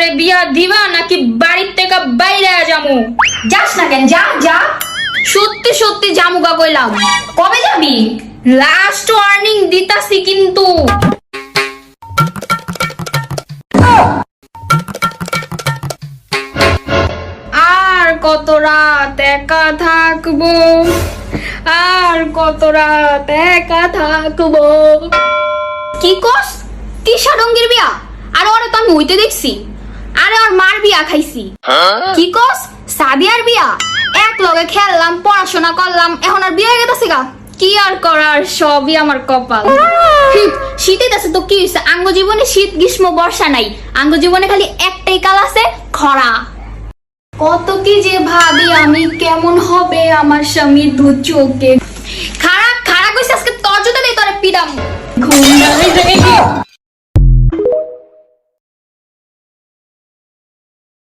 আমারে বিয়া দিবা নাকি বাড়ির থেকে বাইরে যামু? যাস না কেন, যা যা। সত্যি সত্যি জামুগা কইলাম। কবে যাবি? লাস্ট ওয়ার্নিং দিতাছি কিন্তু। আর কত রাত একা থাকবো, আর কত রাত একা থাকবো। কি কস? তিশা ডঙ্গির বিয়া? আরে ওরে তো আমি হইতে দেখছি। আরে ওর মার বিয়া খাইছি। কি কস? সাদিয়ার বিয়া? এক লগে খেললাম, পড়াশোনা করলাম, এখন আর বিয়ে হয়ে গেছে গা। কি আর করার, সবই আমার কপাল। শীতে আছে তো কি হয়েছে? আঙ্গ জীবনে শীত গ্রীষ্ম বর্ষা নাই, আঙ্গ জীবনে খালি একটাই কাল আছে, খরা। কত কি যে ভাবি আমি, কেমন হবে আমার স্বামীর দু চোখে। খারাপ খারাপ হয়েছে আজকে, তোর জন্য তোরে পিডাম। ঘুম